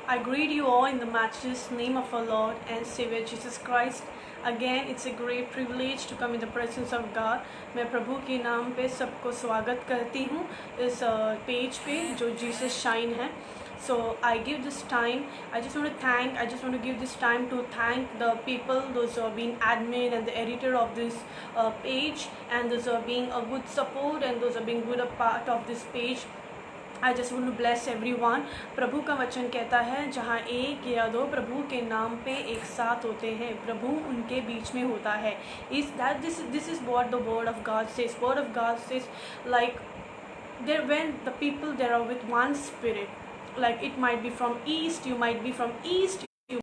I greet you all in the matchless name of our Lord and Savior Jesus Christ. Again, it's a great privilege to come in the presence of God. मैं प्रभु के नाम पे सबको स्वागत करती हूँ इस पेज पे जो जीसस शाइन है. So I give this time, I just want to give this time to thank the people, those who are being admin and the editor of this page, and those who are being a good support and those who are being good a part of this page. I just want to bless everyone. प्रभु का वचन कहता है जहाँ एक या दो प्रभु के नाम पे एक साथ होते हैं, प्रभु उनके बीच में होता है. This is what the word of God says. Word of God says, like there, when the people there are with one spirit, like it might be from east, you might be from east, you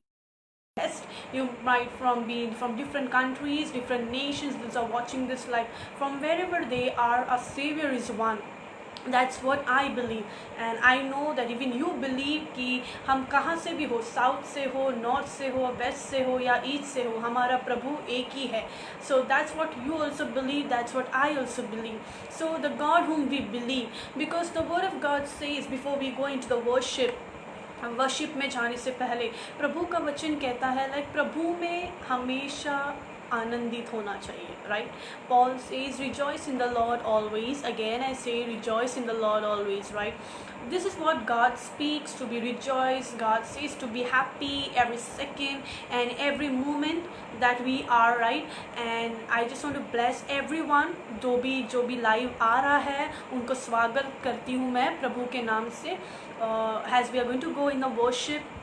west, you might be from different countries, different nations that are watching this, like from wherever they are, a Savior is one. That's what I believe, and I know that even you believe कि हम कहाँ से भी हो, south से हो, north से हो, वेस्ट से हो या ईस्ट से हो, हमारा प्रभु एक ही है. So that's what you also believe, that's what I also believe. So the God whom we believe, because the word of God says, before we go into the worship में जाने से पहले प्रभु का वचन कहता है, like प्रभु में हमेशा आनंदित होना चाहिए, right? Paul says rejoice in the Lord always. Again I say rejoice in the Lord always, right? This is what God speaks, to be rejoiced. God says to be happy every second and every moment that we are, right? And I just want to bless everyone. जो भी live आ रहा है उनको स्वागत करती हूँ मैं प्रभु के नाम से. As we are going to go in the worship,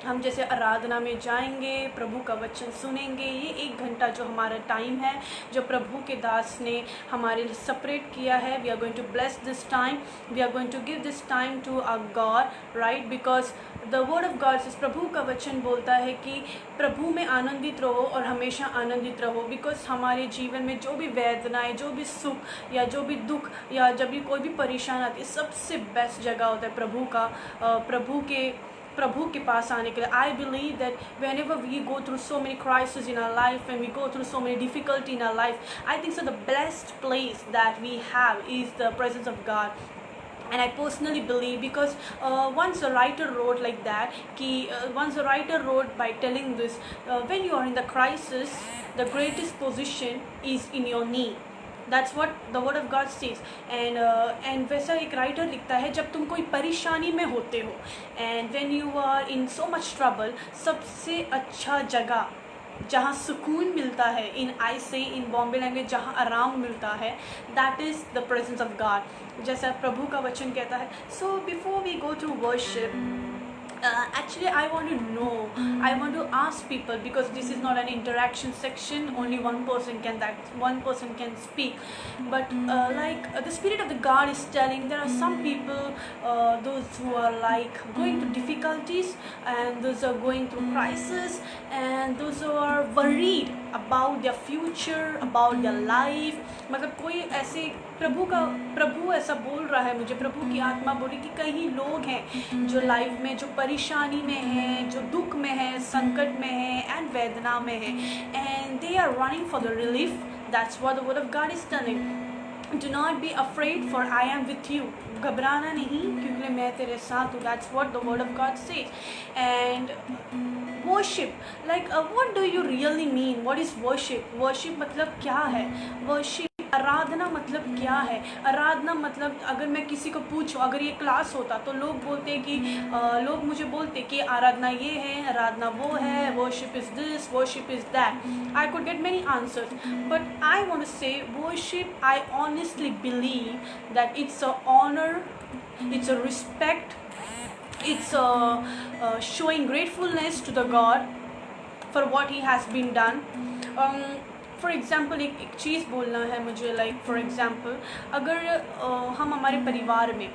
हम जैसे आराधना में जाएंगे, प्रभु का वचन सुनेंगे. ये 1 घंटा जो हमारा टाइम है, जो प्रभु के दास ने हमारे लिए सेपरेट किया है, we are going to bless this time, we are going to give this time to our God, right? Because the word of God is प्रभु का वचन बोलता है कि प्रभु में आनंदित रहो और हमेशा आनंदित रहो. बिकॉज हमारे जीवन में जो भी वेदनाएं, जो भी सुख या जो भी दुख या जब भी कोई भी परेशानी आती है, सबसे बेस्ट जगह होता है प्रभु के पास आने के लिए. I believe that whenever we go through so many crises in our life, when we go through so many difficulty in our life, I think so the best place that we have is the presence of God. And I personally believe, because once a writer wrote like that, once a writer wrote by telling this, when you are in the crisis, the greatest position is in your knee. That's what the word of God says. And वैसा एक writer लिखता है, जब तुम कोई परेशानी में होते हो, and when you are in so much trouble, सबसे अच्छा जगह जहाँ सुकून मिलता है, in बॉम्बे लैंग्वेज जहाँ आराम मिलता है, that is the presence of God. जैसा प्रभु का वचन कहता है. So before we go through worship, actually I want to ask people, because this is not an interaction section, only one person can speak, but the Spirit of the God is telling, there are some people, those who are like going through difficulties, and those who are going through crisis, and those who are worried about their future, about their life. मतलब कोई ऐसे प्रभु ऐसा बोल रहा है मुझे, प्रभु की आत्मा बोली कि कई लोग हैं जो लाइफ में, जो परेशानी में हैं, जो दुख में हैं, संकट में हैं एंड वेदना में हैं, and they are running for the relief. That's what the word of God is telling. Do not be afraid, for I am with you. घबराना नहीं क्योंकि मैं तेरे साथ हूँ. That's what the word of God says. And worship, like what do you really mean? What is worship? Worship मतलब क्या है? Worship, आराधना मतलब क्या है? आराधना मतलब, अगर मैं किसी को पूछूं, अगर ये क्लास होता तो लोग मुझे बोलते कि आराधना ये है, आराधना वो है, worship is this, worship is that. I could get many answers, but I want to say worship, I honestly believe that it's a honor, it's a respect, it's a showing gratefulness to the God for what he has been done. For example एक चीज़ बोलना है मुझे, like for example, अगर हम हमारे परिवार में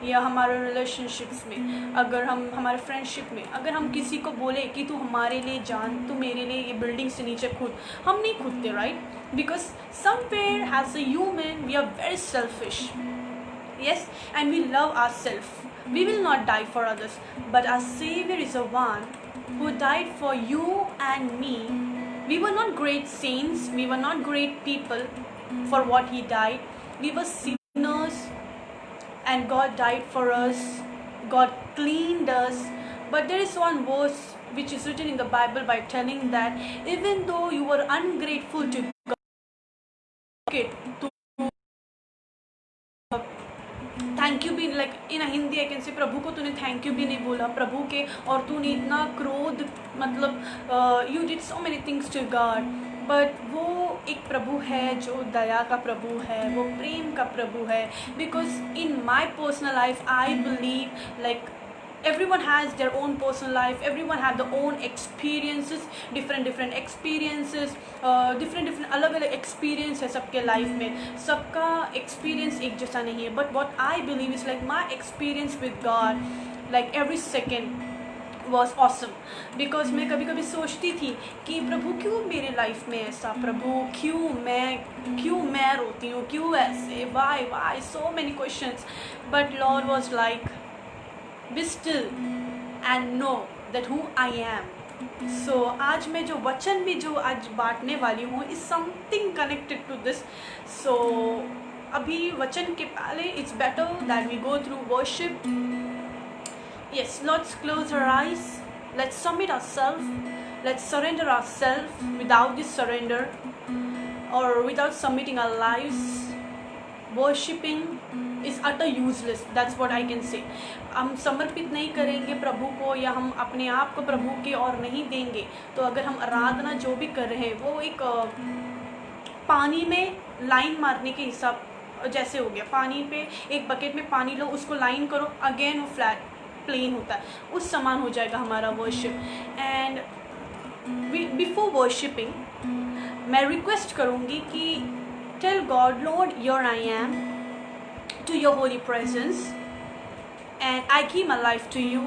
या हमारे रिलेशनशिप्स में, अगर हम हमारे फ्रेंडशिप में, अगर हम किसी को बोले कि तू हमारे लिए जान, तू मेरे लिए ये बिल्डिंग से नीचे कूद, हम नहीं कूदते, right? Because somewhere has a human we are very selfish, yes, and we love ourselves. We will not die for others, but our Savior is the one who died for you and me. We were not great saints, we were not great people for what he died. We were sinners and God died for us. God cleaned us. But there is one verse which is written in the Bible by telling that even though you were ungrateful to God, to thank you भी, like in Hindi I can say, प्रभु को तूने thank you भी नहीं बोला प्रभु के, और तूने इतना क्रोध, मतलब you did so many things to God, but वो एक प्रभु है जो दया का प्रभु है, वो प्रेम का प्रभु है. Because in my personal life I believe like everyone has their own personal life, everyone have their own experiences, different experiences, different अलग अलग experience है सबके life में, सबका experience एक जैसा नहीं है. But what I believe is like my experience with God, like every second was awesome. Because मैं कभी कभी सोचती थी कि प्रभु क्यों मेरे लाइफ में ऐसा, प्रभु क्यों मैं रोती हूँ, क्यों ऐसे, why so many questions. But Lord was like, be still and know that who I am. So आज मैं जो वचन भी जो आज बांटने वाली हूँ is something connected to this. So अभी वचन के पहले it's better that we go through worship. Yes, let's close our eyes, let's submit ourselves, let's surrender ourselves. Without this surrender or without submitting our lives, worshipping is utter useless. That's what I can say. हम समर्पित नहीं करेंगे प्रभु को, या हम अपने आप को प्रभु के और नहीं देंगे, तो अगर हम आराधना जो भी कर रहे हैं वो एक पानी में लाइन मारने के हिसाब जैसे हो गया. पानी पे एक बकेट में पानी लो, उसको लाइन करो, अगेन वो फ्लैट प्लेन होता है, उस समान हो जाएगा हमारा वर्शिप. एंड बिफोर वर्शिपिंग मैं रिक्वेस्ट करूँगी कि tell God, Lord your I am to your holy presence, and I give my life to you,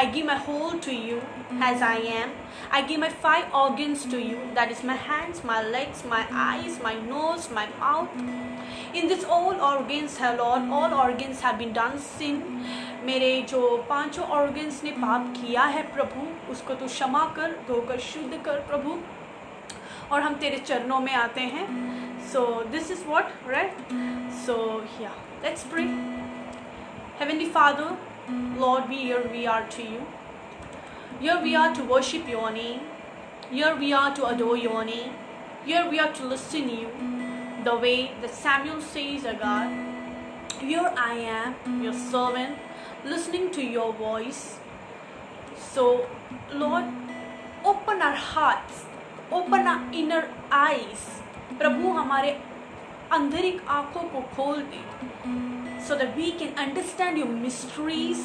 I give my whole to you as I am. I give my 5 organs to you, that is my hands, my legs, my eyes, my nose, my mouth. In this all organs, Lord, all organs have been done sin. मेरे जो 5 organs ने पाप किया है प्रभु, उसको तू क्षमा कर, धोकर शुद्ध कर प्रभु, और हम तेरे चरणों में आते हैं. So this is what, right? So yeah, let's pray. Heavenly Father, Lord, we are to you. Here we are to worship your name. Here we are to adore your name. Here we are to listen to you. The way that Samuel says, oh God, here I am, your servant, listening to your voice. So Lord, open our hearts, open our inner eyes. प्रभु हमारे अंदरिक आँखों को खोल दे, so that we can understand your mysteries,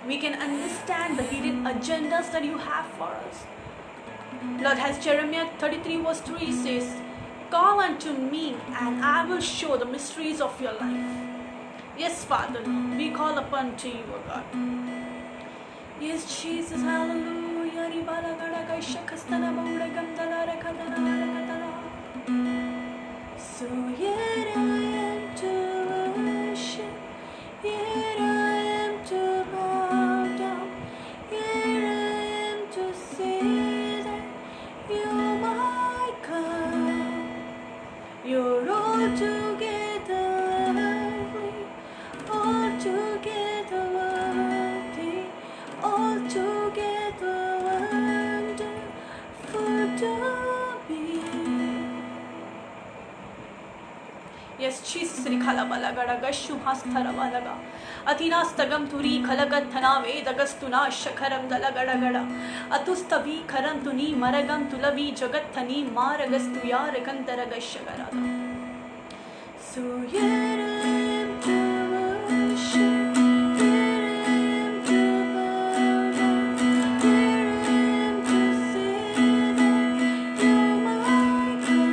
we can understand the hidden agendas that you have for us. Lord, as Jeremiah 33 verse 3 says, call unto me and I will show the mysteries of your life. Yes, Father, we call upon to you, O God. Yes, Jesus, hallelujah. So here I am to worship, here I am to bow down, here I am to say that you're my God. You're altogether lovely, altogether worthy, altogether wonderful to me. Yes, Jesus, Rikhala Balagada Gashuhastara Balaga Athinaastagam Turi Kalagathana Vedagastuna Shakaram Dalagadagada Atustavi Karam Tuni Maragam Tulavi Jagathani Maragastuya Rekantaragashagarada. So here I am to worship, here I am to bow down, here I am to say that you're my God.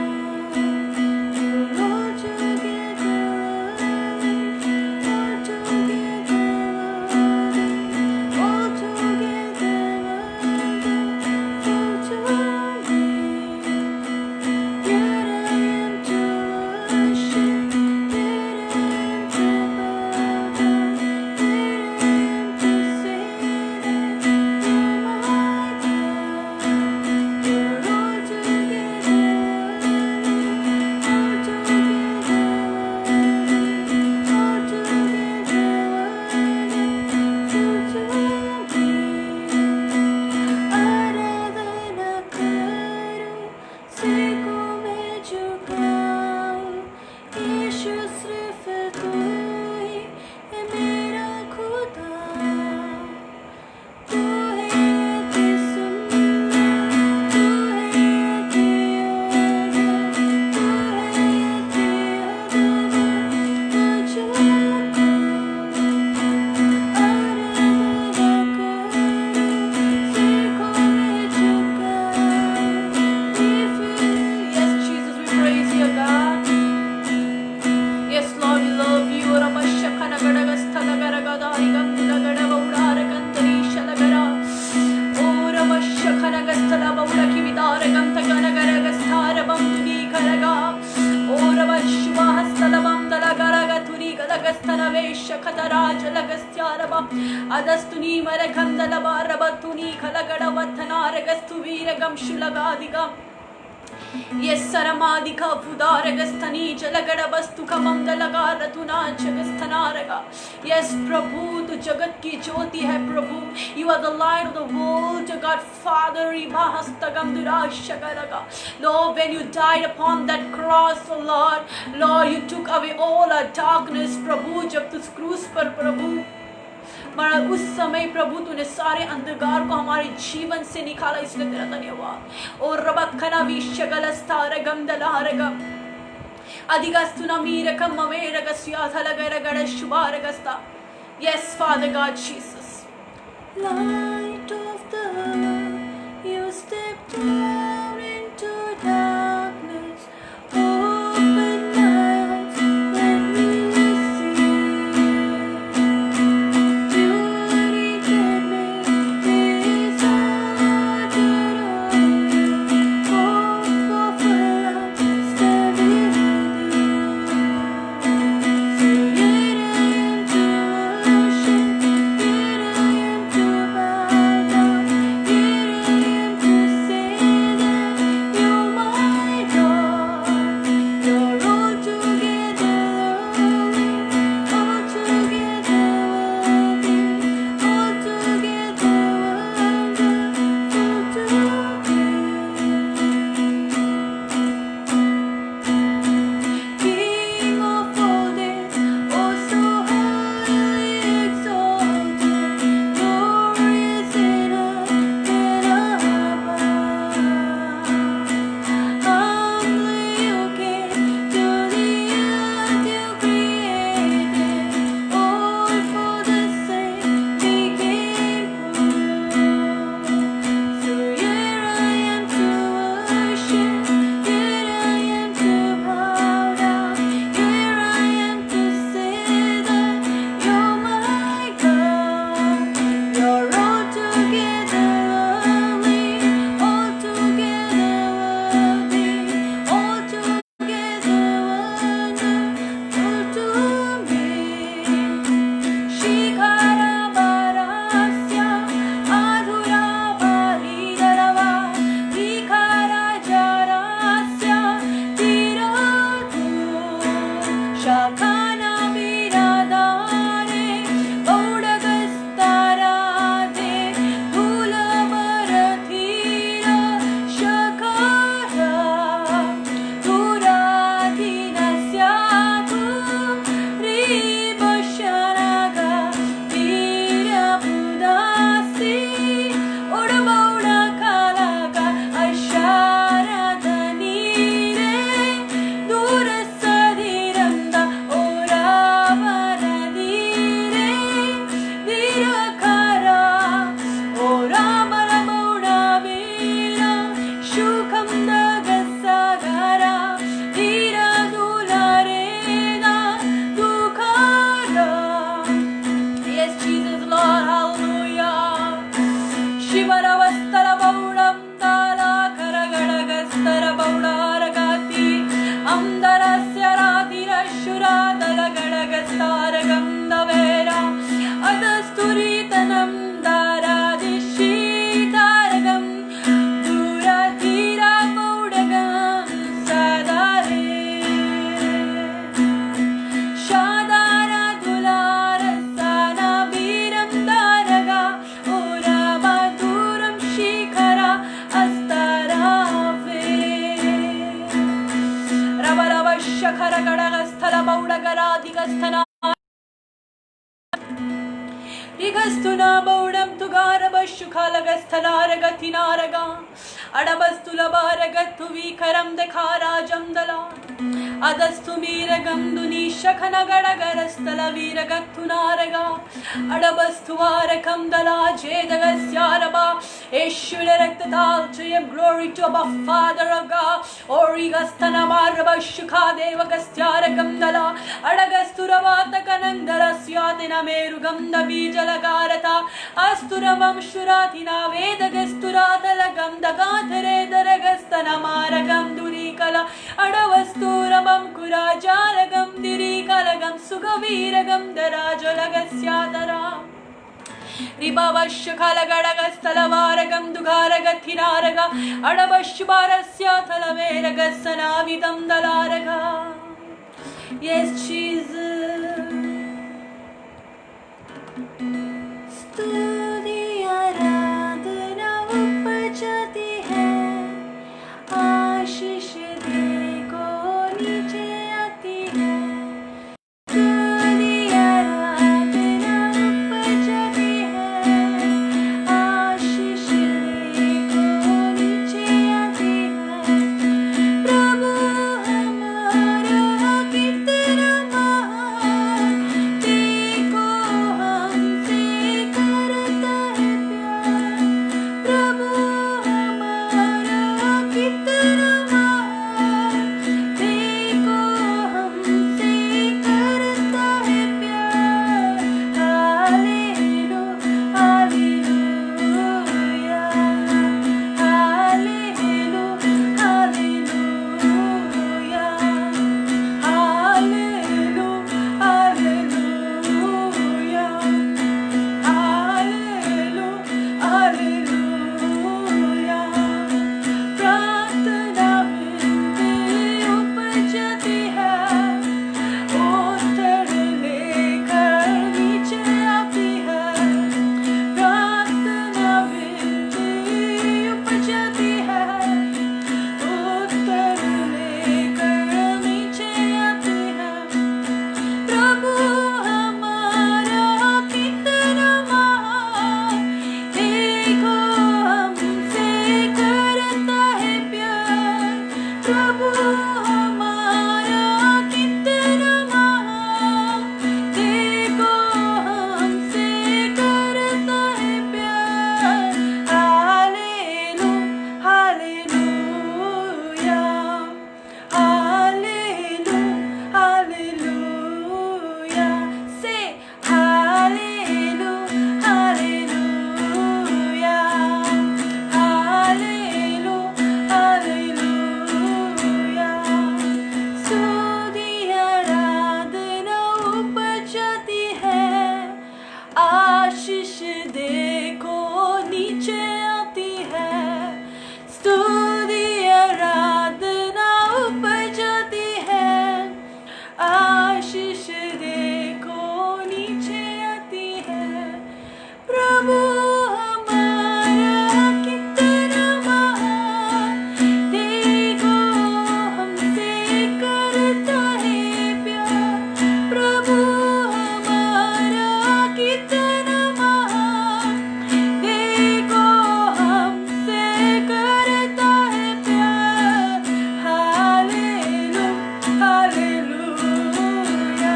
You're altogether lovely, altogether worthy, altogether wonderful to me. Here I am to worship, here Tuni Marakandala Barabatuni Kalagadavatanaregastu Viragam Shulagadika. Yes, Saramadika Pudaragastani Jalagadabastu Kamandalagara Tuna Chagasthanaraga. Yes, Prabhu, to Jagat ki Jyoti hai Prabhu. You are the light of the world, God Father. Ibahastagam Shagaraga. Lord, when you died upon that cross, oh Lord, you took away all our darkness, Prabhu. Jab tus क्रूस पर प्रभु मरा उस समय प्रभु तूने सारे अंधकार को हमारे जीवन से निकाला, इसलिए तेरा धन्यवाद। और रबखना विश्यगलस्तार गंदलारगम अधिगस्तुना मीरकम मवेरगस्याथलगरगड़ शुभारगस्ता. Yes, Father God Jesus. Light of the world, you stepped down into darkness. Open my eyes, let me Rigastuna Bodam Tugaraba Shukalagasthanaragatinaraga Adabastulabaragattuvi Karam Dekara Jamdala Adastumiragam Duni Shakanagadagarastala Viragatunaraga Adabastuarakam Dala Jedagasyaraba Eshudaraktatal Jayam glory to Abba Father of God Origastanamaraba Shukadevagastyaragam Dala Adagasturabata Kanandara Syatina Merugam Dabijalagarata Asturamam Shuratina Vedagasturata Dagatare Daragastanamaragam Durikala Adavasturamam Kurajaragam Dirikalagam Sugaviragam Darajolagasyatara रिबावश्य खलगडग स्थलवारगं दुघारगथिनारग अडवश्युबारस्य थलवेरग सनाविदं दलारग. Yes, Jesus. स्तुति आराधना उपजती है, आशीष दे को नीचे आती है. स्तुति आराधना उपजती है, आशीष दे को नीचे आती है. प्रभु हमारा कितना महान, देखो हमसे करता है प्यार. प्रभु हमारा कितना महान, देखो हमसे करता है प्यार. Hallelu hallelujah, hallelu hallelujah, hallelu hallelujah, hallelu hallelujah. प्रार्थना विनती उपजती है, उत्तर लेकर नीचे आती है. प्रार्थना विनती उपजती है, उत्तर लेकर नीचे आती है. प्रभु हमारा कितना महान, देखो हमसे करता है प्यार. प्रभु हमारा कितना महान, देखो हमसे करता है प्यार. Hallelu hallelujah, hallelu hallelujah. से हालेलू हालेलूया, हालेलू हालेलूया. स्तुति आराधना उपजती है, आशीष देखो नीचे आती है. स्तुति आराधना उपजती है, आशीष देखो नीचे आती है. प्रभु हमारा कितना महान, देखो हमसे करता है प्यार. प्रभु हमारा कितना महान, देखो हमसे करता है प्यार. Hallelu hallelujah,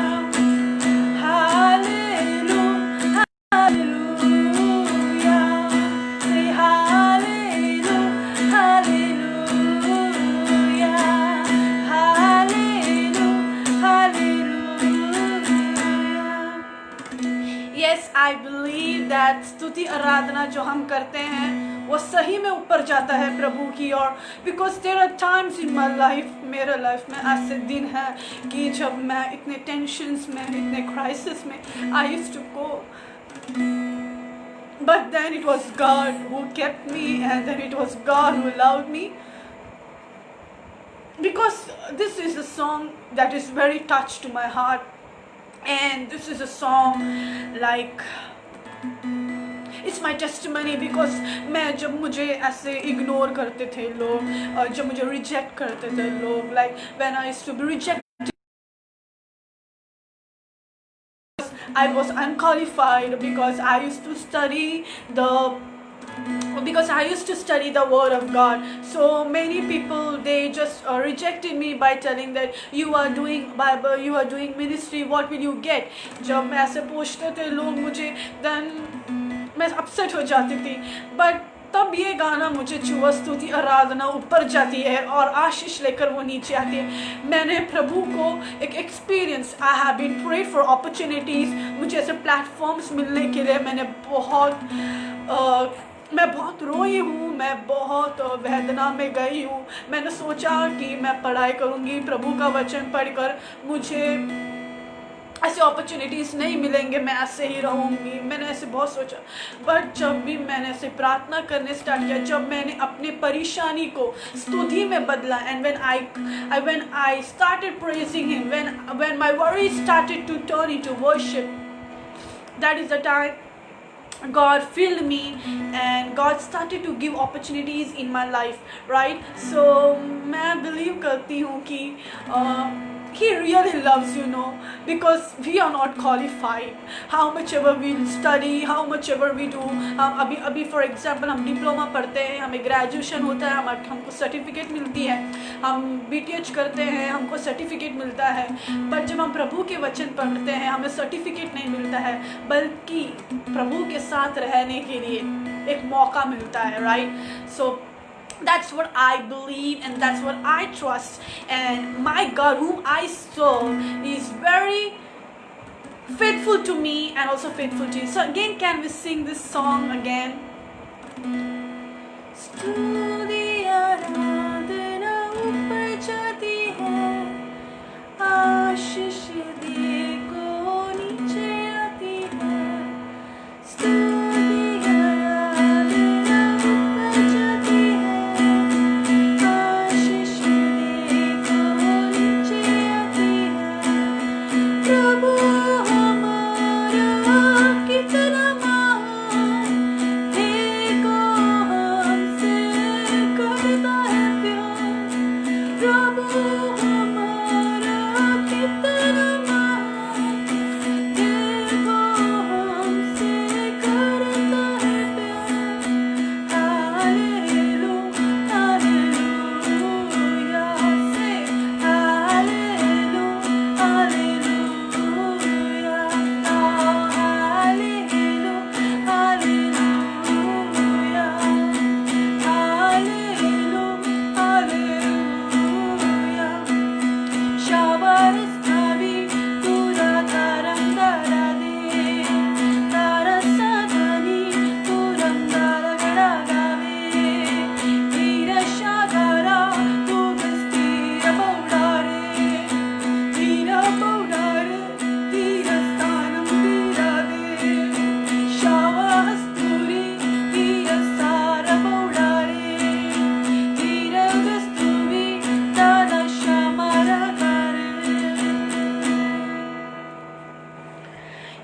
hallelu hallelujah. Say hallelu hallelujah, hallelu hallelujah. Yes, I believe that स्तुति आराधना जो हम करते हैं वो सही में ऊपर जाता है प्रभु की ओर. Because there are times in my life, मेरे लाइफ में ऐसे दिन हैं कि जब मैं इतने टेंशन्स में, इतने क्राइसिस में I used to go, but then it was God who kept me, and then it was God who loved me. Because this is a song that is very touched to my heart, and this is a song like it's my testimony. Because मैं जब मुझे ऐसे ignore करते थे लोग, और जब मुझे रिजेक्ट करते थे लोग, like when I used to be rejected, I was unqualified because I used to study the word of God. So many people, they just rejected me by telling that you are doing Bible, you are doing ministry, what will you get. जब मैं ऐसे पूछते थे लोग मुझे, then मैं upset हो जाती थी. बट तब ये गाना मुझे छुआ, स्तुति आराधना ऊपर जाती है और आशीष लेकर वो नीचे आती है. मैंने प्रभु को एक experience, I have been prayed for opportunities. मुझे ऐसे प्लेटफॉर्म्स मिलने के लिए मैं बहुत रोई हूँ, मैं बहुत वेदना में गई हूँ. मैंने सोचा कि मैं पढ़ाई करूँगी, प्रभु का वचन पढ़कर मुझे ऐसे अपॉर्चुनिटीज़ नहीं मिलेंगे, मैं ऐसे ही रहूँगी, मैंने ऐसे बहुत सोचा। बट जब भी मैंने ऐसे प्रार्थना करने स्टार्ट किया, जब मैंने अपने परेशानी को स्तुति में बदला, and when I started praising him, when my worries started to turn into worship, that is the time God filled me and God started to give opportunities in my life, right? So मैं believe करती हूँ कि He really loves, because we are not qualified. How much ever we study, how much ever we do. अभी for example हम diploma पढ़ते हैं, हमें graduation होता है, हमको सर्टिफिकेट मिलती है, हम BTH करते हैं, हमको सर्टिफिकेट मिलता है। पर जब हम प्रभु के वचन पढ़ते हैं, हमें सर्टिफिकेट नहीं मिलता है, बल्कि प्रभु के साथ रहने के लिए एक मौका मिलता है, right? So that's what I believe and that's what I trust, and my God whom I serve is very faithful to me and also faithful to you. So again, can we sing this song again? स्तुति आराधना ऊपर जाती है, आशीष दे को नीचे आती है।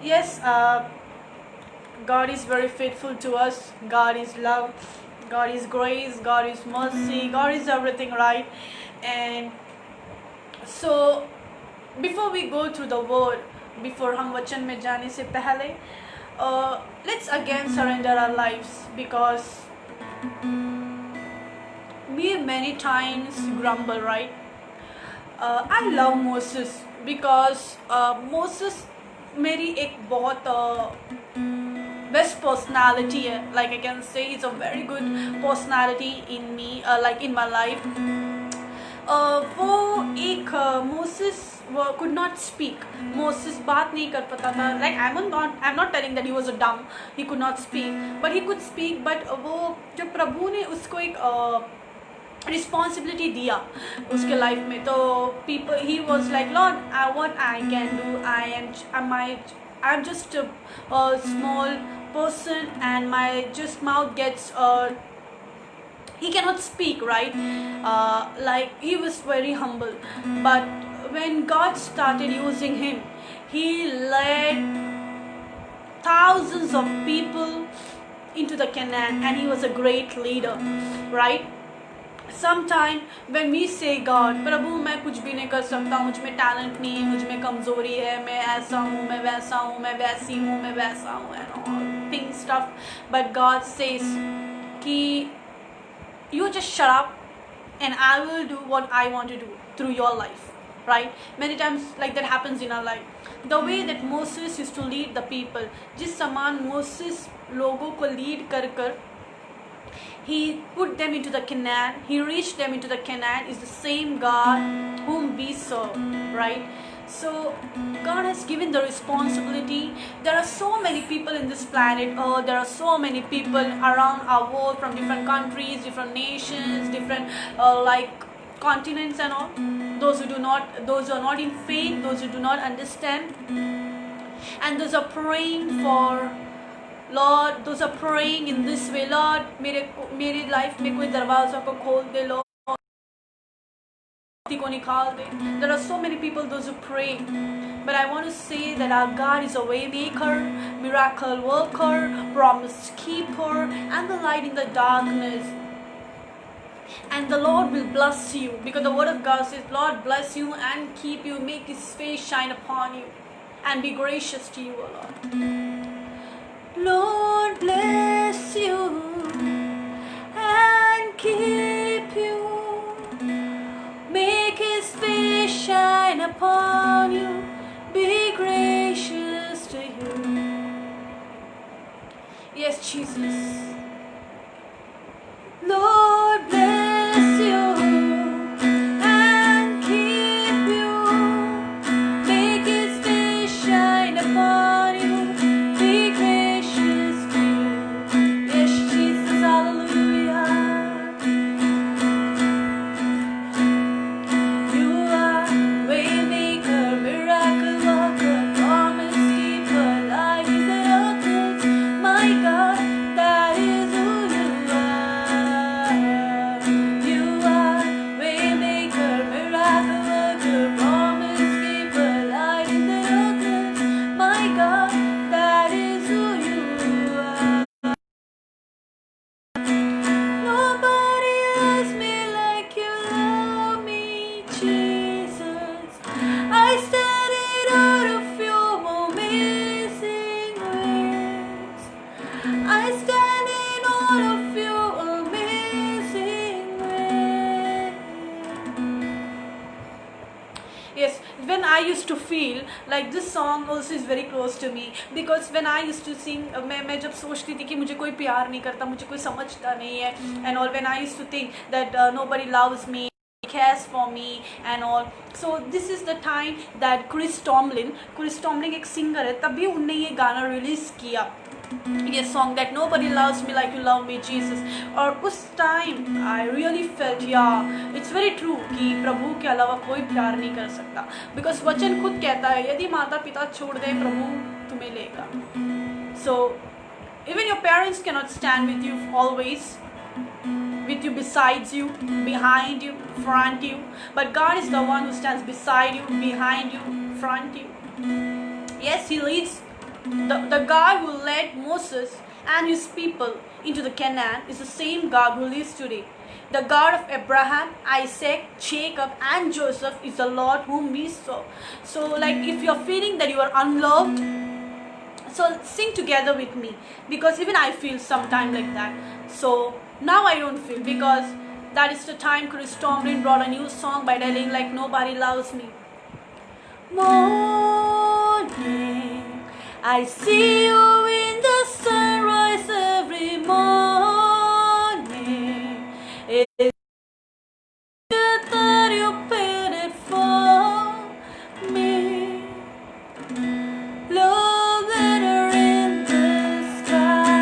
Yes, God is very faithful to us. God is love. God is grace. God is mercy. God is everything, right? And so, before we go through the word, before हम वचन में जाने से पहले, let's again surrender our lives, because we many times grumble, right? I love Moses because Moses मेरी एक बहुत best personality है, like I can say it's a very good personality in me, like in my life. वो एक Moses could not speak. Moses बात नहीं कर पाता था. Like I'm not telling that he was a dumb. He could not speak, but he could speak. But वो जब प्रभु ने उसको एक रिस्पॉन्सिबिलिटी दिया उसके लाइफ में, तो people he was like, Lord, what I can do, I'm just a small person and my just mouth gets he cannot speak, right? Like he was very humble, but when God started using him, he led thousands of people into the Canaan, and he was a great leader, right? Sometime when we say God, प्रभु मैं कुछ भी नहीं कर सकता, मुझ में talent नहीं है, मुझ में कमज़ोरी है, मैं ऐसा हूँ, मैं वैसा हूँ, मैं वैसी हूँ, मैं वैसा हूँ, and all things stuff. But God says कि you just shut up and I will do what I want to do through your life, right? Many times like that happens in our life. The way that Moses used to lead the people, जिस समान Moses लोगों को lead कर he put them into the Canaan, he reached them into the Canaan, is the same God whom we serve, right? So God has given the responsibility. There are so many people in this planet Earth. There are so many people around our world from different countries, different nations, different like continents and all. those who are not in faith, those who do not understand, and those are praying for, Lord, those are praying in this way, Lord, मेरे life में कोई दरवाजा को खोल दे, Lord, को निकाल दे. There are so many people, those who pray, but I want to say that our God is a way maker, miracle worker, promise keeper, and the light in the darkness. And the Lord will bless you, because the word of God says, Lord bless you and keep you, make his face shine upon you, and be gracious to you, O Lord. Lord bless you and keep you, make his face shine upon you, be gracious to you. Yes, Jesus. Lord bless you and keep you, make his face shine upon you, be gracious to you. Yes, Jesus, hallelujah. You are waymaker, miracle worker, promise keeper, light in the darkness. My God, that is who you are. You are waymaker, miracle worker, promise keeper, light in the darkness. My God, that is who you are. Nobody loves me like you love me, Jesus. I stand in awe of your amazing grace. I stand in awe of your amazing grace. Yes, when I used to feel like this song also is very close to me, because when I used to sing, मैं जब सोचती थी कि मुझे कोई प्यार नहीं करता, मुझे कोई समझता नहीं है, and all, when I used to think that nobody loves me, cares for me and all. So this is the time that Chris Tomlin एक सिंगर है, तभी उनने ये गाना रिलीज किया, ये song that nobody loves me like you love me, Jesus. और उस time I really felt, yeah, it's very true कि प्रभु के अलावा कोई प्यार नहीं कर सकता, because वचन खुद कहता है, यदि माता पिता छोड़ दे प्रभु तुम्हें लेगा. So even your parents cannot stand with you always, with you, besides you, behind you, front you, but God is the one who stands beside you, behind you, front you. Yes, he leads. The God who led Moses and his people into the Canaan is the same God who lives today. The God of Abraham, Isaac, Jacob and Joseph is the Lord whom we serve. So like if you're feeling that you are unloved, so sing together with me, because even I feel sometime like that. So now I don't feel, because that is the time Chris Tomlin brought a new song by telling like nobody loves me. Morning, I see you in the sunrise every morning. It's good that you paid it for me. Love letter in the sky.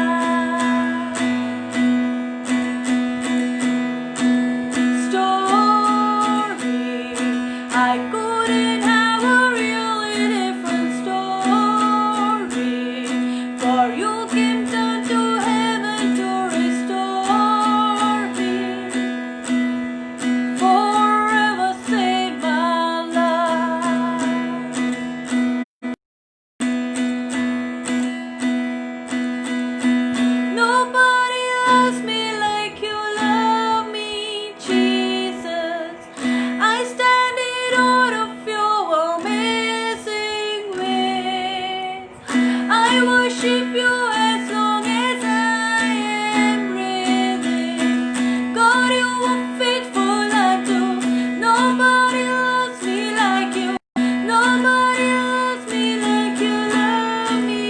Story, I couldn't have a really different story. For you came down to heaven to restore me. Forever saved my life. Nobody loves me like you love me, Jesus. I stand in awe of your amazing ways. I worship you as long as I am breathing. God, you are faithful unto. Nobody loves me like you. Nobody loves me like you love me,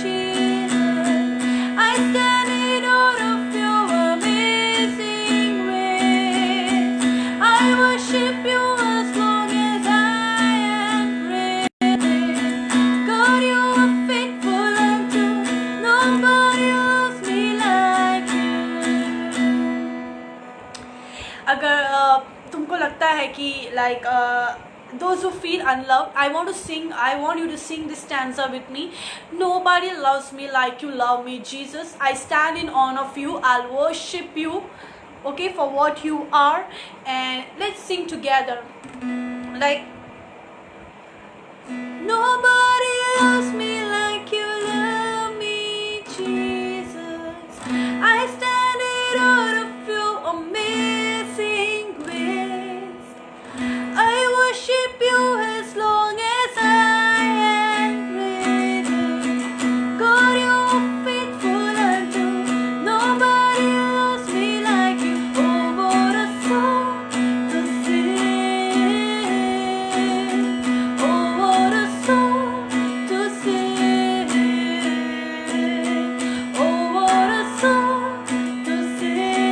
Jesus. I stand in awe of your amazing ways. I worship you as long as I am breathing. God, you are faithful unto. Nobody loves me like you. अगर तुम उनको लगता है कि like those who feel unloved, I want you to sing this stanza with me. Nobody loves me like you love me, Jesus. I stand in honor of you. I'll worship you, okay, for what you are. And let's sing together. Like, nobody loves me like you love me, Jesus. I stand in awe of your amazing grace. I worship you as long as I am breathing. God, you're faithful and true. Nobody loves me like you. Oh, what a song to sing. Oh, what a song to sing. Oh, what a song to sing.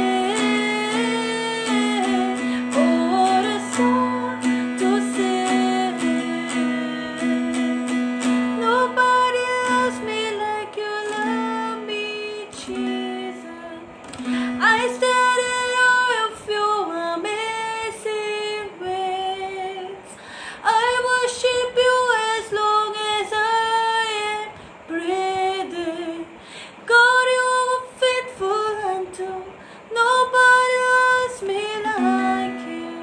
Oh, what a song to sing. Nobody loves me like you love me, Jesus. I stand in awe of your amazing grace. I worship you as long as I am breathing. God, you are faithful and true. Nobody loves me like you.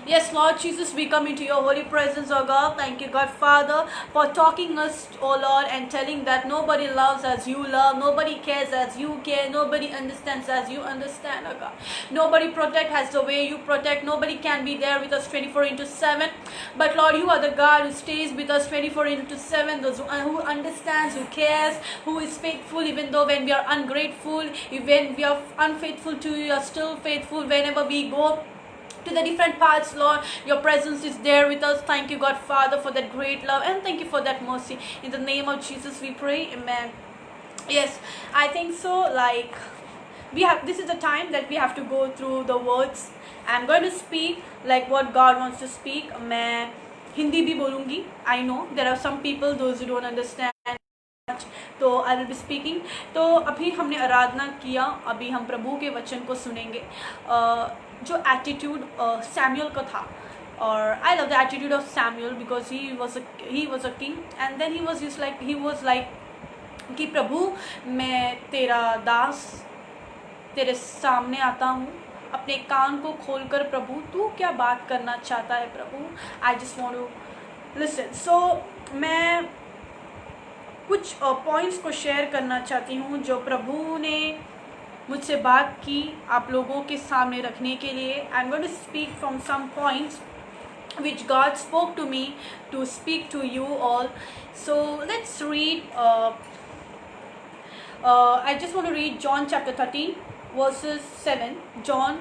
Yes, Lord Jesus, we come into your holy presence, oh God. Thank you, God Father, for talking us, oh Lord, and telling that nobody loves as you love, nobody cares as you care, nobody understands as you understand, oh God. Nobody protects as the way you protect. Nobody can be there with us 24/7. But Lord, you are the God who stays with us 24/7, those who understands, who cares, who is faithful even though when we are ungrateful, when we are unfaithful to you, you are still faithful. Whenever we go to the different parts, Lord, your presence is there with us. Thank you, God Father, for that great love, and thank you for that mercy. In the name of Jesus we pray, amen. Yes, I think so. Like, this is the time that we have to go through the words. I'm going to speak like what God wants to speak. मैं हिंदी भी बोलूँगी. I know there are some people, those who don't understand, तो I will be speaking. तो अभी हमने आराधना किया, अभी हम प्रभु के वचन को सुनेंगे. जो एटीट्यूड सैमुअल का था, और I love the attitude of Samuel because he was a king, and then he was like कि प्रभु, मैं तेरा दास तेरे सामने आता हूँ, अपने कान को खोलकर प्रभु तू क्या बात करना चाहता है प्रभु. I just want to listen. So मैं कुछ पॉइंट्स को शेयर करना चाहती हूँ जो प्रभु ने मुझसे बात की आप लोगों के सामने रखने के लिए. I am going to speak from some points which God spoke to me to speak to you all. So let's read. I just want to read John chapter 13 verses 7. John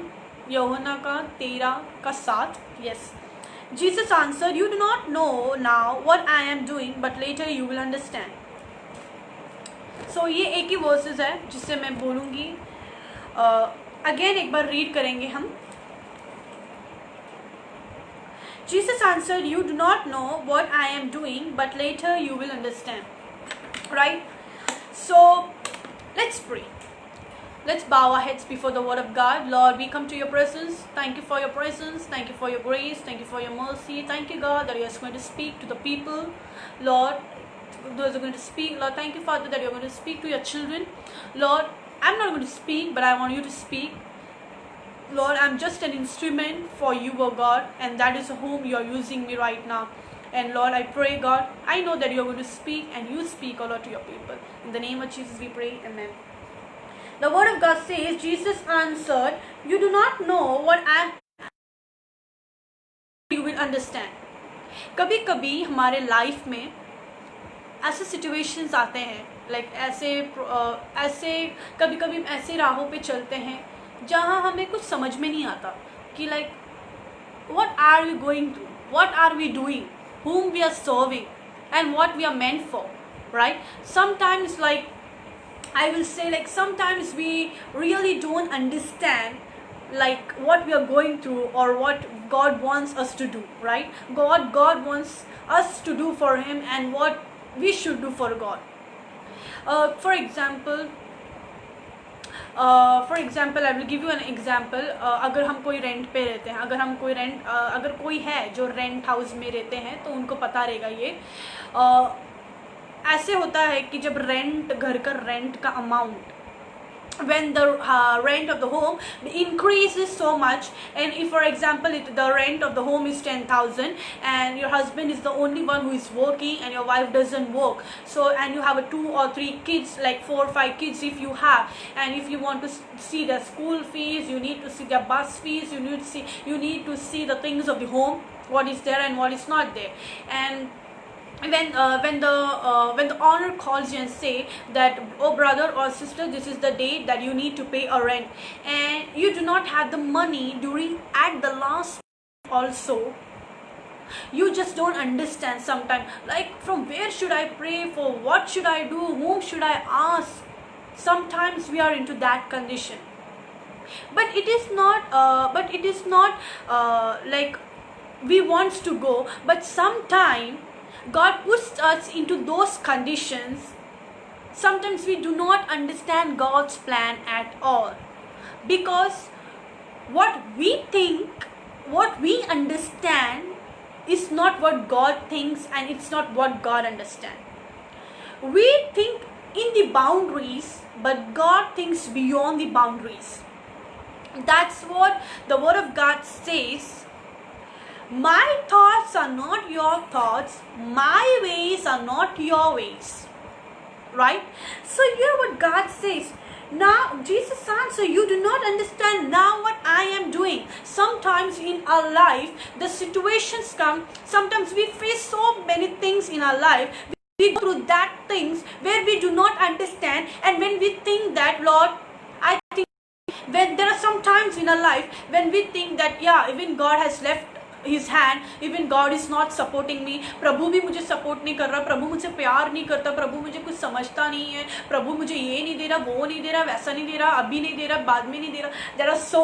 यूहन्ना का 13 का 7. Yes. Jesus answered, "You do not know now what I am doing, but later you will understand." So ये एक ही versus है जिससे मैं बोलूँगी. Again एक बार रीड करेंगे हम. Jesus answered, "You do not know what I am doing, but later you will understand." Right? So let's pray. Let's bow our heads before the word of God. Lord, we come to your presence. Thank you for your presence. Thank you for your grace. Thank you for your mercy. Thank you, God, that you are going to speak to the people. Lord, those are going to speak. Lord, thank you, Father, that you are going to speak to your children. Lord, I'm not going to speak, but I want you to speak. Lord, I'm just an instrument for you, oh God, and that is whom you are using me right now. And Lord, I pray, God, I know that you are going to speak, and you speak, oh Lord, to your people. In the name of Jesus we pray, amen. The word of God says, Jesus answered, "You do not know what I am, you will understand." कभी कभी हमारे life में ऐसे situations आते हैं, like ऐसे कभी कभी ऐसे राहों पे चलते हैं जहाँ हमें कुछ समझ में नहीं आता कि like what are we going through, what are we doing, whom we are serving, and what we are meant for, right? Sometimes, like I will say, like sometimes we really don't understand like what we are going through or what God wants us to do, right? God wants us to do for him and what we should do for God. For example, for example I will give you an example. अगर हम कोई rent पे रहते हैं, अगर कोई है जो रेंट हाउस में रहते हैं तो उनको पता रहेगा ये. ऐसे होता है कि जब घर का रेंट का amount, when the rent of the home increases so much, and if for example the rent of the home is 10,000 and your husband is the only one who is working and your wife doesn't work, so and you have 2 or 3 kids, like 4 or 5 kids if you have, and if you want to see the school fees, you need to see the bus fees, you need to see the things of the home, what is there and what is not there. And when the owner calls you and say that, oh brother or sister, this is the date that you need to pay a rent, and you do not have the money at the last also, you just don't understand sometimes, like from where should I pray, for what should I do, whom should I ask. Sometimes we are into that condition, but it is not like we wants to go, but sometimes God puts us into those conditions. Sometimes we do not understand God's plan at all, because what we think, what we understand is not what God thinks, and it's not what God understands. We think in the boundaries, but God thinks beyond the boundaries. That's what the word of God says. My thoughts are not your thoughts, my ways are not your ways. Right? So hear what God says. Now Jesus answered, you do not understand now what I am doing. Sometimes in our life the situations come, sometimes we face so many things in our life, we go through that things where we do not understand, and when we think that, Lord, I think, when there are some times in our life when we think that even God has left His hand, even God is not supporting me, प्रभु भी मुझे support नहीं कर रहा, प्रभु मुझे प्यार नहीं करता, प्रभु मुझे कुछ समझता नहीं है, प्रभु मुझे ये नहीं दे रहा, वो नहीं दे रहा, वैसा नहीं दे रहा, अभी नहीं दे रहा, बाद में नहीं दे रहा. There are so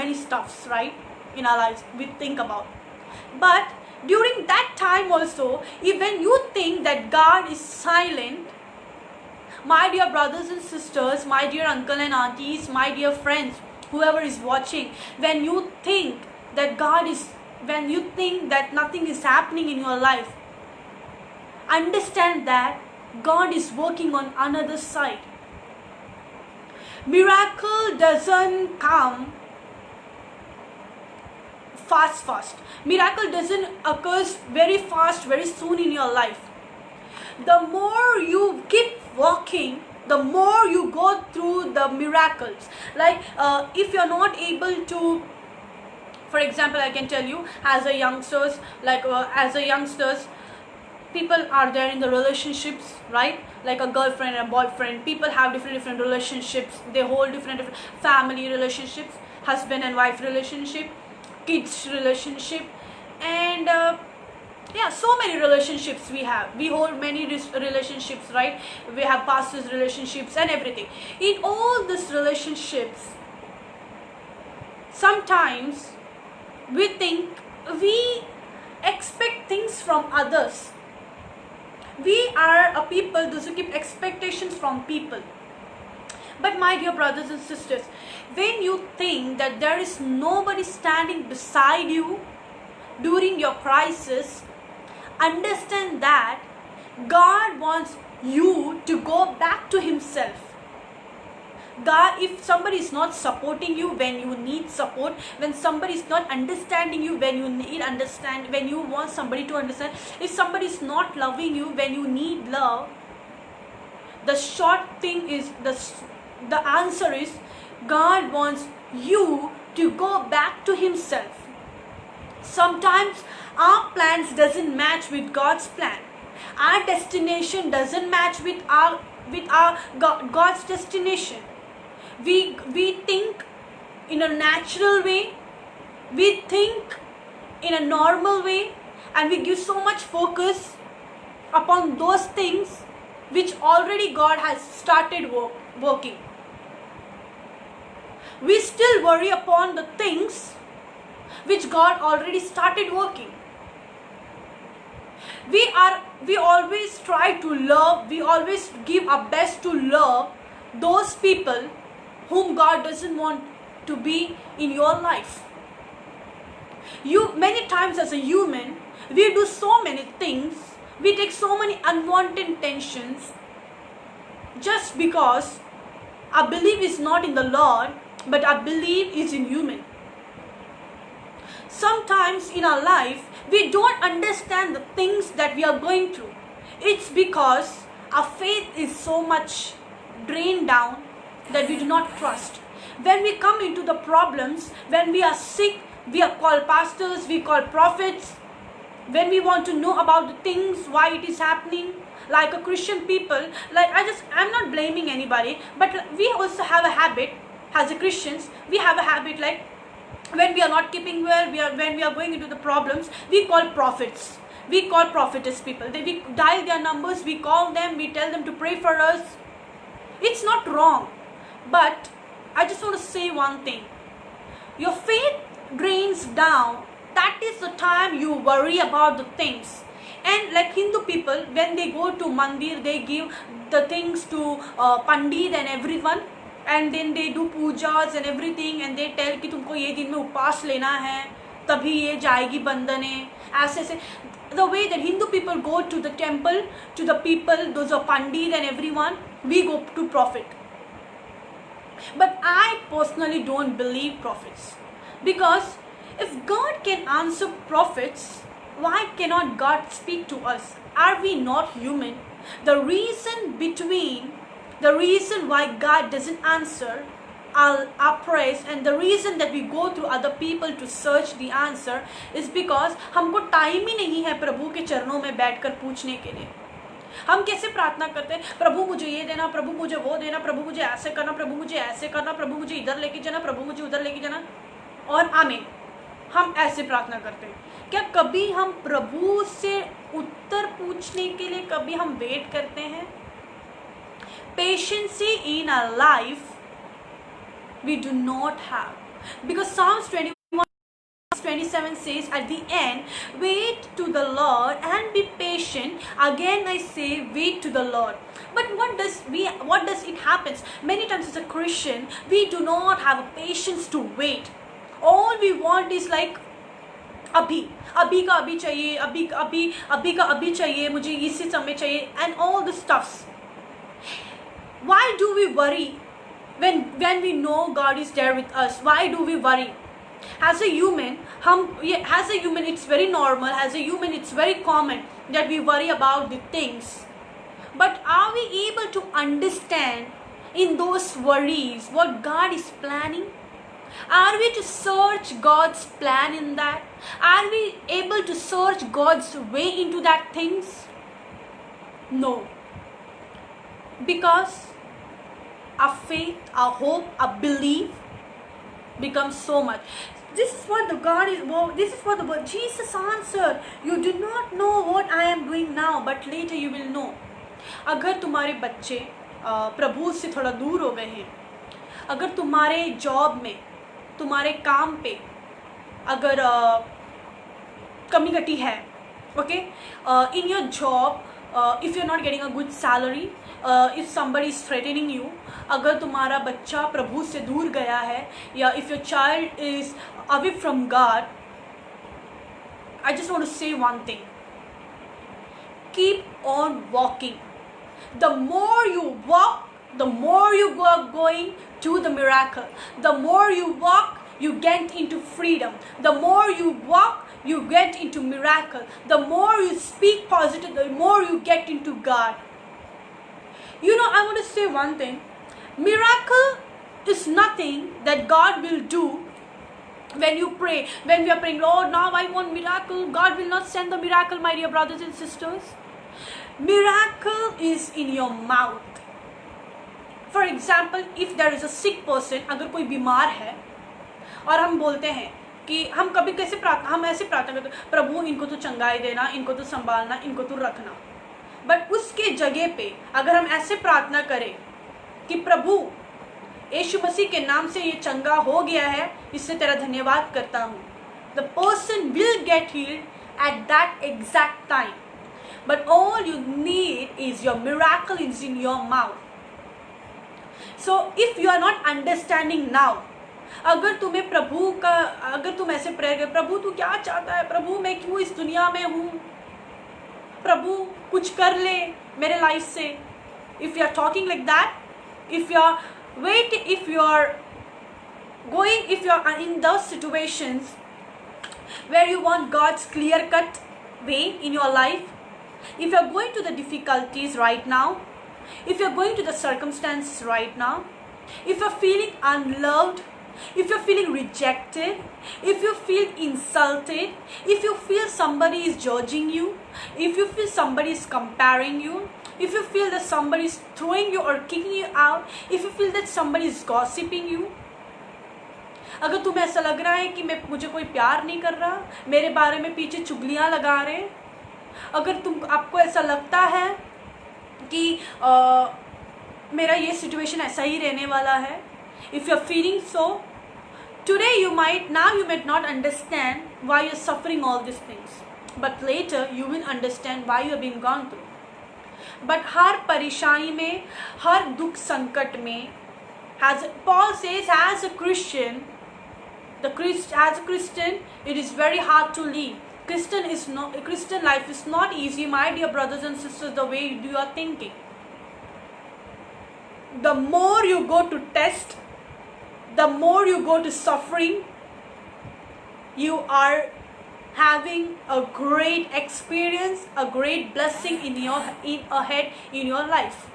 many stuffs, right, in our lives we think about. But during that time also, even you think that God is silent, my dear brothers and sisters, my dear uncle and aunties, my dear friends, whoever is watching, when you think that nothing is happening in your life, understand that God is working on another side. Miracle doesn't come fast. Miracle doesn't occur very fast, very soon in your life. The more you keep walking, the more you go through the miracles. Like if you're not able to, for example, I can tell you, as a youngsters, people are there in the relationships, right? Like a girlfriend and a boyfriend, people have different relationships, they hold different family relationships, husband and wife relationship, kids relationship, and so many relationships we hold many relationships, right? We have pastors relationships and everything. In all these relationships, sometimes we expect things from others. We are a people those who keep expectations from people. But my dear brothers and sisters, when you think that there is nobody standing beside you during your crisis, understand that God wants you to go back to Himself. God, if somebody is not supporting you when you need support, when somebody is not understanding you when you need understand, when you want somebody to understand, if somebody is not loving you when you need love, the short thing is, the answer is, God wants you to go back to Himself. Sometimes our plans doesn't match with God's plan. Our destination doesn't match with God's destination. We think in a natural way, we think in a normal way, and we give so much focus upon those things which already God has started working. We still worry upon the things which God already started working. We always try to love, we always give our best to love those people whom God doesn't want to be in your life. You many times as a human, we do so many things, we take so many unwanted tensions just because our belief is not in the Lord, but our belief is in human. Sometimes in our life, we don't understand the things that we are going through. It's because our faith is so much drained down that we do not trust. When we come into the problems, when we are sick, we are called pastors, we call prophets. When we want to know about the things, why it is happening, like a Christian people, like I'm not blaming anybody, but we also have a habit as a Christians. We have a habit like when we are not keeping well, when we are going into the problems, we call prophets. We call prophetess people. We dial their numbers, we call them, we tell them to pray for us. It's not wrong. But I just want to say one thing. Your faith drains down. That is the time you worry about the things. And like Hindu people, when they go to mandir, they give the things to Pandit and everyone. And then they do pujas and everything. And they tell कि तुमको ये दिन में उपवास लेना है, तभी ये जाएगी बंधने. ऐसे the way that Hindu people go to the temple, to the people, those are Pandit and everyone, we go to prophet. But I personally don't believe prophets. Because if God can answer prophets, why cannot God speak to us? Are we not human? The reason why God doesn't answer our prayers and the reason that we go through other people to search the answer is because हमको time ही नहीं है प्रभु के चरणों में बैठकर पूछने के लिए. हम कैसे प्रार्थना करते हैं, प्रभु मुझे ये देना, प्रभु मुझे वो देना, प्रभु मुझे ऐसे करना, प्रभु मुझे ऐसे करना, प्रभु मुझे इधर लेके जाना, प्रभु मुझे उधर लेके जाना, और आमीन. हम ऐसे प्रार्थना करते हैं. क्या कभी हम प्रभु से उत्तर पूछने के लिए कभी हम वेट करते हैं? Patience in our life we do not have, because Psalms 21:27 says at the end, wait to the Lord and be patient. Again I say, wait to the Lord. But what does it happens? Many times as a Christian, we do not have a patience to wait. All we want is like अभी का अभी चाहिए, अभी का अभी चाहिए, मुझे इसी समय चाहिए, and all the stuffs. Why do we worry when we know God is there with us? Why do we worry? As a human, it's very normal. As a human, it's very common that we worry about the things. But are we able to understand in those worries what God is planning? Are we to search God's plan in that? Are we able to search God's way into that things? No. Because our faith, our hope, our belief becomes so much. This is what the word Jesus answered. You do not know what I am doing now, but later you will know. अगर तुम्हारे बच्चे प्रभु से थोड़ा दूर हो गए हैं, अगर तुम्हारे जॉब में, तुम्हारे काम पे अगर कमी घटी है, okay, in your job, if you're not getting a good salary, if somebody is threatening you, अगर तुम्हारा बच्चा प्रभु से दूर गया है, या if your child is away from God, I just want to say one thing. Keep on walking. The more you walk, the more you are going to the miracle. The more you walk, you get into freedom. The more you walk, you get into miracle. The more you speak positive, the more you get into God. You know, I want to say one thing. Miracle is nothing that God will do when you pray. When we are praying, Lord, now I want miracle. God will not send the miracle, my dear brothers and sisters. Miracle is in your mouth. For example, if there is a sick person, अगर कोई बीमार है और हम बोलते हैं कि हम कभी कैसे हम ऐसे प्रार्थना करते हैं, प्रभु इनको तो चंगाई देना, इनको तो संभालना, इनको तो रखना. बट उसके जगह पे अगर हम ऐसे प्रार्थना करें कि प्रभु यीशु मसीह के नाम से ये चंगा हो गया है, इससे तेरा धन्यवाद करता हूँ, the person will get healed at that exact time. But all you need is your miracle is in your mouth. So if you are not understanding now, अगर तुम्हें प्रभु का, अगर तुम ऐसे प्रेयर कर, प्रभु तू क्या चाहता है, प्रभु मैं क्यों इस दुनिया में हूँ, प्रभु कुछ कर ले मेरे लाइफ से, if you are talking like that, if you are if you are going, if you are in those situations where you want God's clear cut way in your life, if you are going to the difficulties right now, if you are going to the circumstances right now, if you are feeling unloved, if you are feeling rejected, if you feel insulted, if you feel somebody is judging you, if you feel somebody is comparing you, if you feel that somebody is throwing you or kicking you out, if you feel that somebody is gossiping you, अगर तुम्हें ऐसा लग रहा है कि मुझे कोई प्यार नहीं कर रहा, मेरे बारे में पीछे चुगलियाँ लगा रहे, अगर आपको ऐसा लगता है कि मेरा ये सिचुएशन ऐसा ही रहने वाला है, if you are feeling so, today you might not understand why you are suffering all these things, but later you will understand why you have been gone through. But हर परेशानी में, हर दुख संकट में, as Paul says, as a Christian, it is very hard to live. Christian life is not easy, my dear brothers and sisters, the way you are thinking. The more you go to test, the more you go to suffering, you are having a great experience, a great blessing ahead in your life.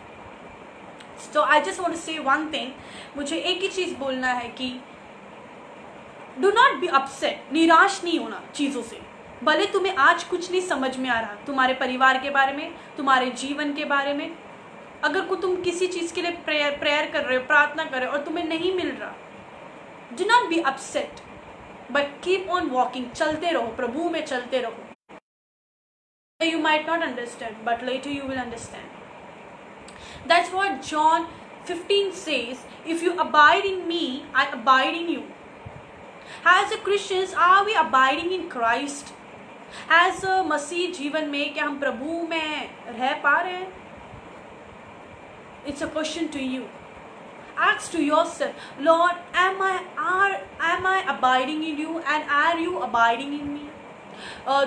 So I just want to say one thing, मुझे एक ही चीज़ बोलना है कि do not be upset, निराश नहीं होना चीज़ों से, भले तुम्हें आज कुछ नहीं समझ में आ रहा, तुम्हारे परिवार के बारे में, तुम्हारे जीवन के बारे में, अगर को तुम किसी चीज़ के लिए प्रेयर कर रहे हो, प्रार्थना कर रहे हो और तुम्हें नहीं मिल रहा, do not be upset, but keep on walking, चलते रहो, प्रभु में चलते रहो. You might not understand, but later you will understand. That's what John 15 says, if you abide in me, I abide in you. As a Christians, are we abiding in Christ? As a मसीह जीवन में क्या हम प्रभु में रह पा रहे हैं? It's a question to you. Ask to yourself, Lord, am I abiding in you, and are you abiding in me?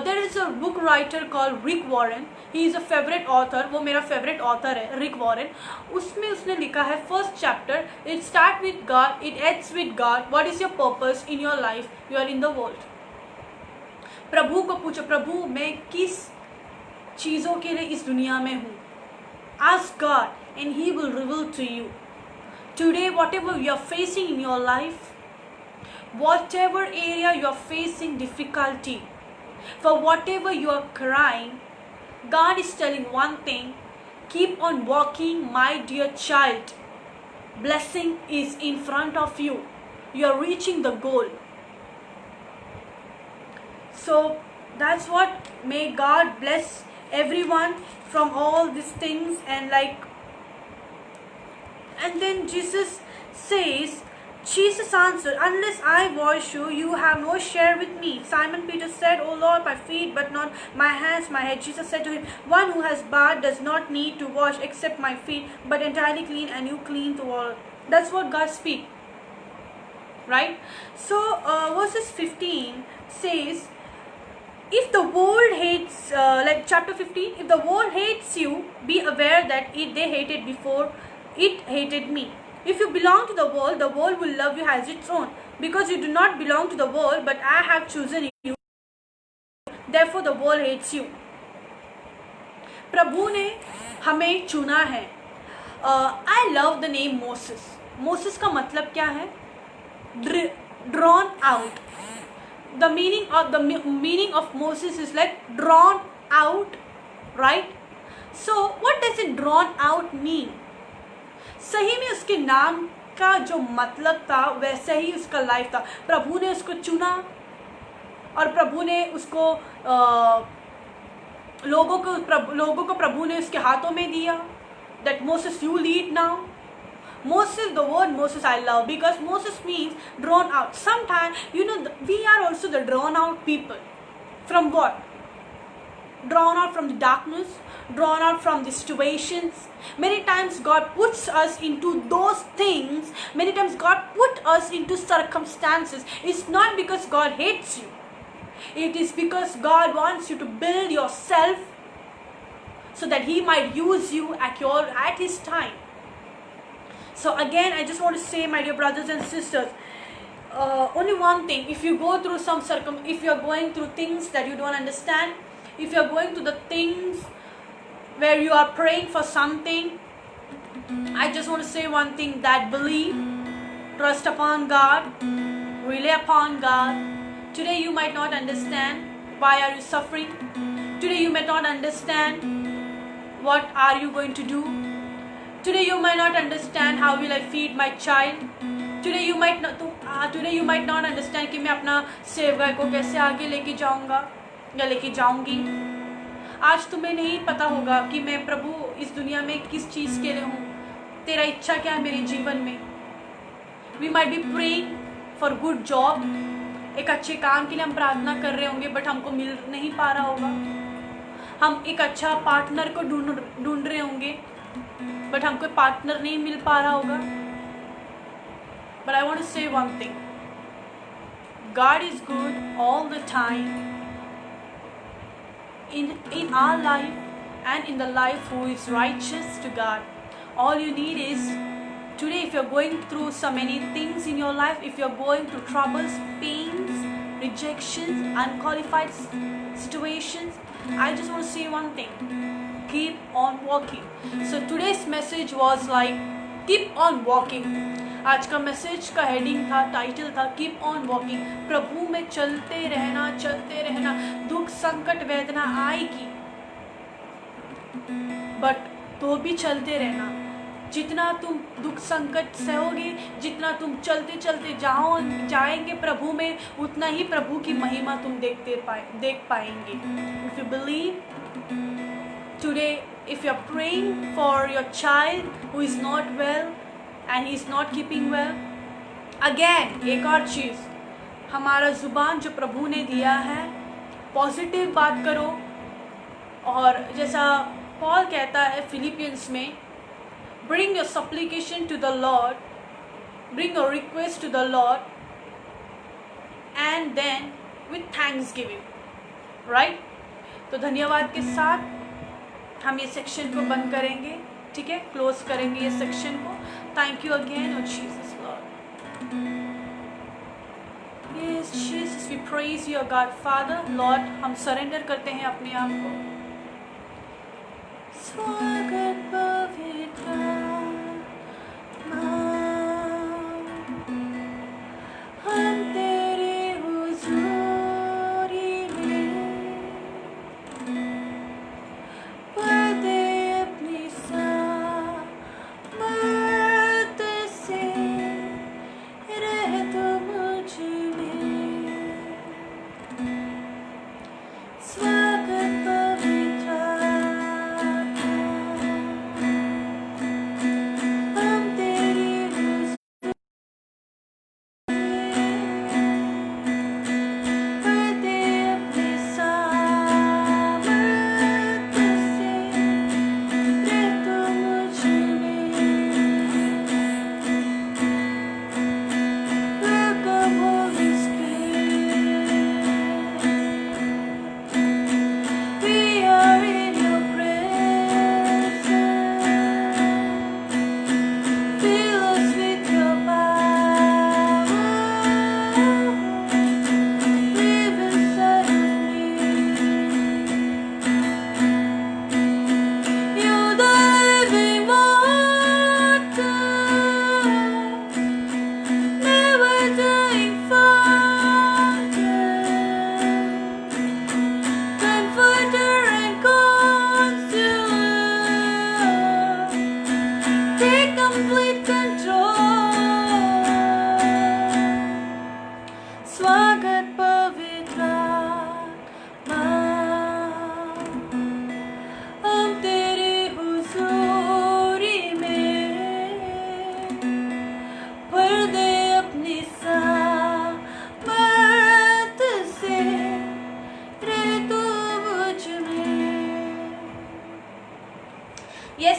There is a book writer called Rick Warren. He is a favorite author. वो मेरा favorite author है, Rick Warren. उसमें उसने लिखा है first chapter. It starts with God, it ends with God. What is your purpose in your life? You are in the world. प्रभु को पूछो, प्रभु मैं किस चीज़ों के लिए इस दुनिया में हूँ? Ask God, and He will reveal to you. Today, whatever you are facing in your life, whatever area you are facing difficulty, for whatever you are crying, God is telling one thing, keep on walking, my dear child. Blessing is in front of you. You are reaching the goal. So that's what, may God bless everyone from all these things. And then Jesus says, Jesus answered, unless I wash you, you have no share with me. Simon Peter said, O Lord, my feet, but not my hands, my head. Jesus said to him, one who has bathed does not need to wash except my feet, but entirely clean, and you clean to all. That's what God speaks. Right? So, verses 15 says, if the world hates, chapter 15, if the world hates you, be aware that they hated before it hated me. If you belong to the world will love you as its own. Because you do not belong to the world, but I have chosen you. Therefore the world hates you. प्रभु ने हमें चुना है. I love the name Moses. Moses का मतलब क्या है? Drawn out. The meaning of Moses is like drawn out, right? So what does it drawn out mean? सही में उसके नाम का जो मतलब था वैसे ही उसका लाइफ था. प्रभु ने उसको चुना और प्रभु ने उसको लोगों को प्रभु ने उसके हाथों में दिया. That Moses, you lead now. Moses, the word Moses I love because Moses means drawn out. Sometimes we are also the drawn out people. From what? drawn out from the darkness, drawn out from the situations. Many times God puts us into those things. Many times God put us into circumstances. It's not because God hates you. It is because God wants you to build yourself so that He might use you at His time. So again, I just want to say, my dear brothers and sisters, only one thing: if you go through if you are going through things that you don't understand, if you are going through the things where you are praying for something, I just want to say one thing: that believe, trust upon God, rely upon God. Today you might not understand why are you suffering. Today you might not understand what are you going to do. Today you might not understand how will I feed my child. Today you might not understand कि मैं अपना सेवगाय को कैसे आगे लेके जाऊंगा या लेके जाऊंगी. आज तुम्हें नहीं पता होगा कि मैं प्रभु इस दुनिया में किस चीज़ के लिए हूँ. तेरा इच्छा क्या है मेरे जीवन में. We might be praying for good job. एक अच्छे काम के लिए हम प्रार्थना कर रहे होंगे, बट हमको मिल नहीं पा रहा होगा. हम एक अच्छा पार्टनर को ढूंढ रहे होंगे, बट हमको पार्टनर नहीं मिल पा रहा होगा. But I want to say one thing: God is good all the time in our life and in the life who is righteous to God. All you need is today, if you're going through so many things in your life, if you're going through troubles, pains, rejections, unqualified situations, I just want to say one thing: keep on walking. So today's message was like, keep on walking. आज का message का heading था, title था, keep on walking. प्रभु में चलते रहना. दुख संकट वेदना आएगी, बट तो भी चलते रहना. जितना तुम दुख संकट सहोगे, जितना तुम चलते जाएंगे प्रभु में, उतना ही प्रभु की महिमा तुम देख पाएंगे. If you believe today, if you are praying for your child who is not well and he is not keeping well, again एक और चीज़, हमारा ज़ुबान जो प्रभु ने दिया है, पॉजिटिव बात करो. और जैसा पॉल कहता है फिलिपियंस में, bring your supplication to the Lord, bring your request to the Lord, and then with thanksgiving, right? तो धन्यवाद के साथ हम ये सेक्शन को बंद करेंगे, ठीक है, क्लोज करेंगे ये सेक्शन को. Thank you again, oh Jesus Lord. Yes Jesus, we praise you God father. Lord, हम सरेंडर करते हैं अपने आप को. स्वागत पवित्र हम तेरे हुजूरी में पर्दे अपनी सामत से रह तो मुझ में. स्वागत पवित्र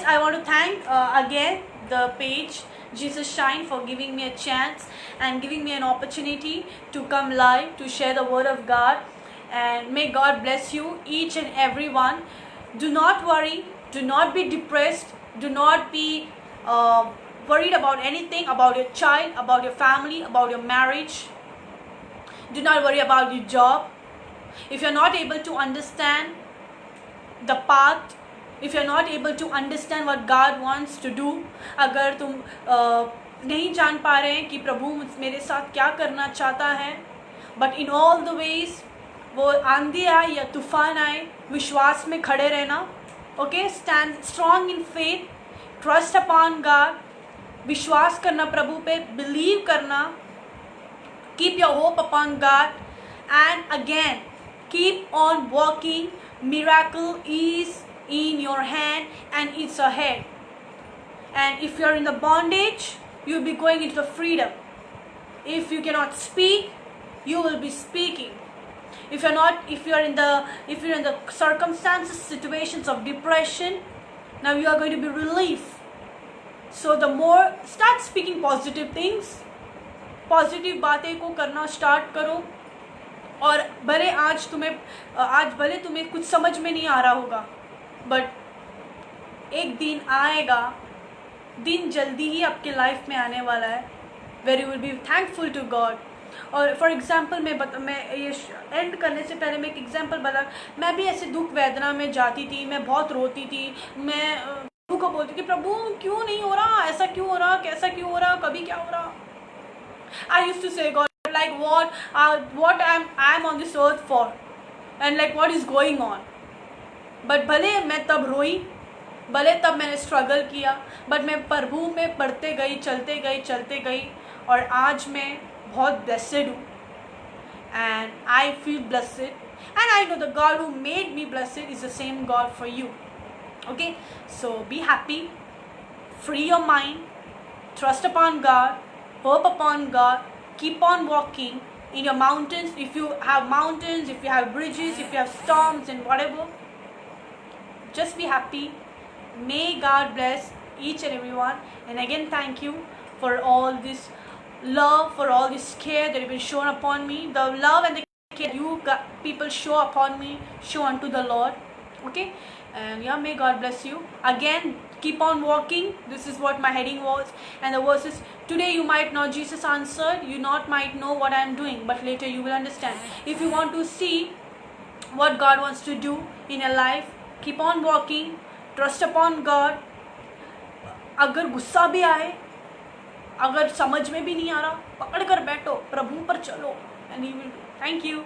I want to thank again the page Jesus Shine for giving me a chance and giving me an opportunity to come live to share the word of God. And may God bless you, each and every one. Do not worry, do not be depressed, do not be worried about anything, about your child, about your family, about your marriage. Do not worry about your job. If you're not able to understand the path, if you're not able to understand what God wants to do, अगर तुम नहीं जान पा रहे हैं कि प्रभु मेरे साथ क्या करना चाहता है, but in all the ways, वो आंधी आए या तूफान आए, विश्वास में खड़े रहना. Okay, stand strong in faith, trust upon God, विश्वास करना प्रभु पे, believe करना, keep your hope upon God, and again keep on walking. Miracle is in your hand and it's ahead. And if you're in the bondage, you'll be going into the freedom. If you cannot speak, you will be speaking. If you're in the circumstances, situations of depression, now you are going to be relief. So the more, start speaking positive things, positive बातें को करना start करो. और भले आज भले तुम्हें कुछ समझ में नहीं आ रहा होगा, बट एक दिन आएगा, दिन जल्दी ही आपके लाइफ में आने वाला है, where you will be thankful to God. और फॉर एग्जांपल मैं ये एंड करने से पहले मैं एक एग्जांपल बता. मैं भी ऐसे दुख वेदना में जाती थी, मैं बहुत रोती थी, मैं प्रभु को बोलती कि प्रभु क्यों नहीं हो रहा, ऐसा क्यों हो रहा, कैसा क्यों हो रहा, कभी क्या हो रहा. I used to say, God, like what I'm on this earth for, and like what is going on. But भले मैं तब रोई, भले तब मैंने स्ट्रगल किया, बट मैं प्रभु में पढ़ते गई, चलते गई, और आज मैं बहुत ब्लेसेड हूँ. And I feel blessed, and I know the God who made me blessed is the same God for you. Okay, so be happy, free your mind, trust upon God, hope upon God, keep on walking in your mountains. If you have mountains, if you have bridges, if you have storms and whatever, just be happy. May God bless each and every one. And again, thank you for all this love, for all this care that you've been shown upon me. The love and the care you people show upon me, show unto the Lord. Okay, and yeah, may God bless you. Again, keep on walking. This is what my heading was, and the verse is, today you might not, Jesus answered, you might know what I am doing, but later you will understand. If you want to see what God wants to do in your life, keep on walking, trust upon God. अगर गुस्सा भी आए, अगर समझ में भी नहीं आ रहा, पकड़ कर बैठो, प्रभु पर चलो, and He will do. Thank you.